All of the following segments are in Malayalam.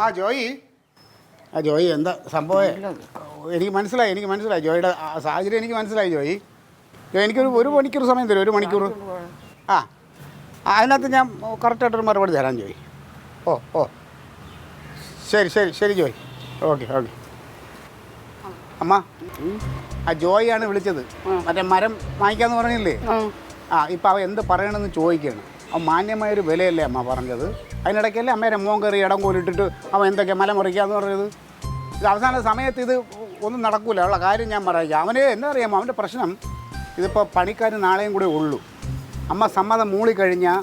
ആ ജോയി എന്താ സംഭവം? എനിക്ക് മനസ്സിലായി ജോയിയുടെ സാഹചര്യം എനിക്ക് മനസ്സിലായി ജോയി. എനിക്കൊരു മണിക്കൂർ സമയം തരും, 1 മണിക്കൂർ. ആ അതിനകത്ത് ഞാൻ കറക്റ്റായിട്ടൊരു മറുപടി തരാം ജോയി. ഓ ശരി ജോയി. ഓക്കെ. അമ്മ, ആ ജോയിയാണ് വിളിച്ചത്. മറ്റേ മരം വാങ്ങിക്കാന്ന് പറഞ്ഞില്ലേ? ഇപ്പം അവൻ എന്ത് പറയണമെന്ന് ചോദിക്കുകയാണ്. അവൻ മാന്യമായൊരു വിലയല്ലേ അമ്മ പറഞ്ഞത്? അതിനിടയ്ക്കല്ലേ അമ്മേരെ മോൻ കയറി ഇടം കോലിട്ടിട്ട് അവൻ എന്തൊക്കെ മല മുറിക്കാന്ന് പറഞ്ഞത്? ഇത് അവസാന സമയത്ത് ഇത് ഒന്നും നടക്കില്ല. ഉള്ള കാര്യം ഞാൻ പറയാം. അവന് എന്താ അറിയാമോ, അവൻ്റെ പ്രശ്നം ഇതിപ്പോൾ പണിക്കാർ നാളെയും കൂടെ ഉള്ളൂ. അമ്മ സമ്മതം മൂളിക്കഴിഞ്ഞാൽ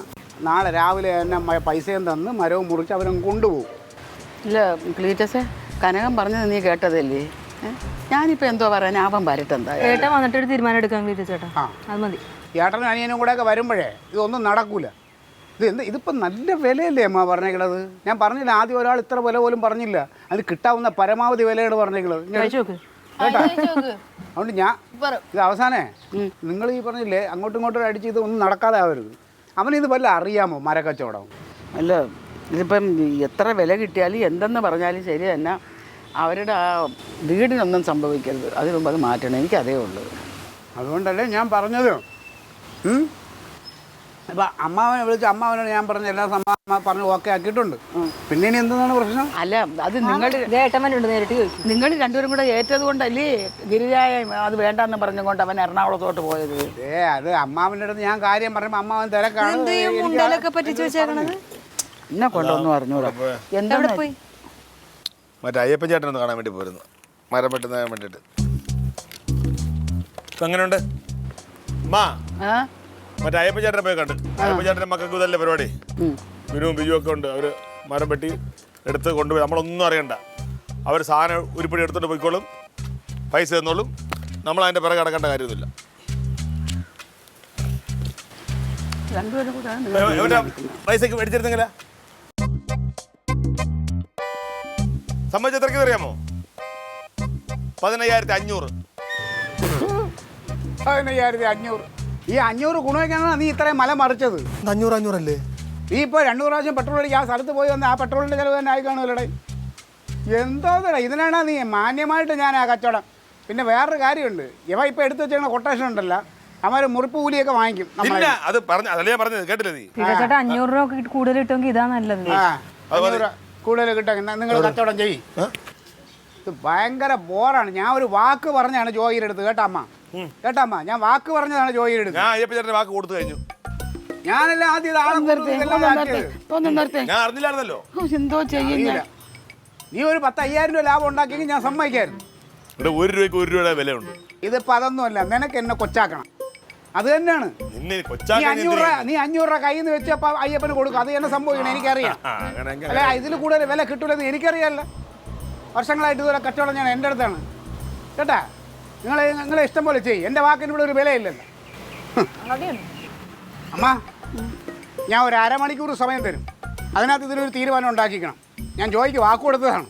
നാളെ രാവിലെ തന്നെ പൈസയും തന്ന് മരവും മുറിച്ച് അവരും കൊണ്ടുപോകും. ഇല്ല ക്ലീറ്റസേ, കനകം പറഞ്ഞത് നീ കേട്ടതല്ലേ? ഞാനിപ്പോൾ എന്തോ പറയാൻ, അവൻ വരട്ടെന്താ. ഏട്ടൻ വന്നിട്ടൊരു തീരുമാനം എടുക്കാൻ ക്ലീറ്റസ് ചേട്ടാ, അത് മതി. ഏട്ടനും അനിയനും കൂടെയൊക്കെ വരുമ്പോഴേ ഇതൊന്നും നടക്കൂല. ഇതിപ്പം നല്ല വിലയല്ലേ അമ്മ പറഞ്ഞേക്കണത്? ഞാൻ പറഞ്ഞില്ല, ആദ്യം ഒരാൾ ഇത്ര വില പോലും പറഞ്ഞില്ല. അതിന് കിട്ടാവുന്ന പരമാവധി വിലയാണ് പറഞ്ഞേക്കണത്. കേട്ടാ? അതുകൊണ്ട് ഇത് അവസാനേ നിങ്ങൾ ഈ പറഞ്ഞില്ലേ അങ്ങോട്ടും ഇങ്ങോട്ടും അടിച്ച് ഇത് ഒന്നും നടക്കാതെ ആവരുത്. അവനിത് വല്ല അറിയാമോ മരക്കച്ചവടം? അല്ല, ഇതിപ്പം എത്ര വില കിട്ടിയാലും എന്തെന്ന് പറഞ്ഞാലും ശരി തന്നെ അവരുടെ ആ വീടിനൊന്നും സംഭവിക്കരുത്. അതിന് മുമ്പ് അത് മാറ്റണം. എനിക്കതേ ഉള്ളൂ. അതുകൊണ്ടല്ലേ ഞാൻ പറഞ്ഞത്. അപ്പം അമ്മാവനെ വിളിച്ച് അമ്മാവനോട് ഞാൻ പറഞ്ഞ എല്ലാ സമ്മാനം പറഞ്ഞ് ഓക്കെ ആക്കിയിട്ടുണ്ട്. പിന്നെ ഇനി എന്താണ് പ്രശ്നം? അല്ല, അത് നിങ്ങൾ രണ്ടുപേരും കൂടെ ഏറ്റത് കൊണ്ടല്ലേ ഗിരിജായ അത് വേണ്ടെന്ന് പറഞ്ഞുകൊണ്ട് അവൻ എറണാകുളത്തോട്ട് പോയത്. അത് അമ്മാവൻ്റെ അടുത്ത് ഞാൻ കാര്യം പറയുമ്പോൾ അമ്മാവൻ തിരക്കാണ്. എന്നെ കൊണ്ടൊന്നും അറിഞ്ഞൂടാ. എന്താ പോയി? മറ്റേ അയ്യപ്പൻ ചേട്ടനൊന്ന് കാണാൻ വേണ്ടി പോരുന്നു, മരം വെട്ടുന്ന വേണ്ടിയിട്ട്. ഇപ്പം എങ്ങനെയുണ്ട് മറ്റേ അയ്യപ്പൻ ചേട്ടനെ പോയി കണ്ട്. അയ്യപ്പൻ ചേട്ടൻ്റെ മക്കൾക്ക് ഇതല്ലേ പരിപാടി. ബിനുവും ബിജുവും ഒക്കെ ഉണ്ട്. അവർ മരം വെട്ടി എടുത്ത് കൊണ്ടുപോയി. നമ്മളൊന്നും അറിയണ്ട. അവർ സാധനം ഉരുപ്പടി എടുത്തോണ്ട് പോയിക്കോളും, പൈസ തന്നോളും. നമ്മൾ അതിൻ്റെ പിറകെ കിടക്കേണ്ട കാര്യമൊന്നുമില്ല. പൈസക്ക് മേടിച്ചിരുന്നെങ്കിലാ സംബന്ധിച്ച് എത്രയ്ക്ക് അറിയാമോ? 15,500. 15,500. ഈ 500 ഗുണമൊക്കെയാണ് നീ ഇത്രയും മല മറിച്ചത്. 500 അല്ലേ? നീ ഇപ്പോൾ 2 പ്രാവശ്യം പെട്രോൾ അടിക്കുക. ആ സ്ഥലത്ത് പോയി വന്ന് ആ പെട്രോളിൻ്റെ ചിലവ് തന്നെ ആയി കാണുമല്ലോടെ. എന്തോന്നടാ ഇതിനാണ് നീ മാന്യമായിട്ട് ഞാൻ ആ കച്ചവടം. പിന്നെ വേറൊരു കാര്യമുണ്ട്, ഇവ ഇപ്പോൾ എടുത്തു വെച്ചേക്കണ കൊട്ടേഷൻ ഉണ്ടല്ലോ, അവര് മുറിപ്പ് കൂലിയൊക്കെ വാങ്ങിക്കും. അത് പറഞ്ഞത് കേട്ടില്ല നീ? ചേട്ടാ 500 രൂപ കൂടുതൽ കിട്ടുമെങ്കിൽ ഇതാ നല്ലത്. 500 രൂപ കൂടുതൽ കിട്ടും. നിങ്ങൾ കച്ചവടം ചെയ്യും. ഇത് ഭയങ്കര ബോറാണ്. ഞാൻ ഒരു വാക്ക് പറഞ്ഞാണ് ജോയിയുടെ അടുത്ത്. കേട്ടാമ്മ, ഞാൻ വാക്ക് പറഞ്ഞതാണ് ജോയിയുടെ അടുത്ത്. ഞാൻ വാക്ക് കൊടുത്തു കഴിഞ്ഞു. ഞാനല്ല ആദ്യം ഞാൻ അറിഞ്ഞില്ലായിരുന്നല്ലോ. എന്തോ ചെയ്യില്ല. നീ ഒരു 10,000 രൂപ ലാഭം ഉണ്ടാക്കിയെങ്കിൽ ഞാൻ സമ്മതിക്കായിരുന്നു. 1 രൂപയ്ക്ക് 1 രൂപയുടെ വിലയുണ്ട്. ഇതിപ്പോൾ അതൊന്നുമല്ല. നിനക്ക് എന്നെ കൊച്ചാക്കണം. അത് തന്നെയാണ്. നീ 500 രൂപ കയ്യിൽ നിന്ന് വെച്ചപ്പോൾ അയ്യപ്പന് കൊടുക്കും. അത് തന്നെ സംഭവിക്കണം. എനിക്കറിയാം. അല്ല, ഇതിൽ കൂടുതൽ വില കിട്ടൂലെന്ന് എനിക്കറിയാമല്ലോ. വർഷങ്ങളായിട്ട് ഇതുപോലെ കച്ചവടം ഞാൻ എൻ്റെ അടുത്താണ്. കേട്ടാ, നിങ്ങളെ ഇഷ്ടം പോലെ ചെയ്യും. എൻ്റെ വാക്കിന് ഇവിടെ ഒരു വിലയില്ലല്ലോ. അമ്മ, ഞാൻ ഒരു അരമണിക്കൂർ സമയം തരും. അതിനകത്ത് ഇതിനൊരു തീരുമാനം ഉണ്ടാക്കിക്കണം. ഞാൻ ജോയിക്ക് വാക്ക് കൊടുത്തതാണ്.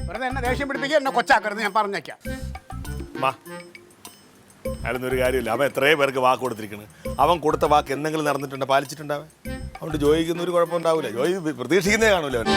വെറുതെ എന്നെ ദേഷ്യം പിടിപ്പിക്കുക, എന്നെ കൊച്ചാക്കരുത്. ഞാൻ പറഞ്ഞേക്കാം. അയാളൊന്നും കാര്യമില്ല. അവൻ എത്രയോ പേർക്ക് വാക്ക് കൊടുത്തിരിക്കുന്നത്. അവൻ കൊടുത്ത വാക്ക് എന്തെങ്കിലും നടന്നിട്ടുണ്ടോ? പാലിച്ചിട്ടുണ്ടാവേ. അതുകൊണ്ട് ജോയിക്കൊന്നും ഒരു കുഴപ്പമുണ്ടാവില്ല. ജോയി പ്രതീക്ഷിക്കുന്നേ കാണൂല അവൻ.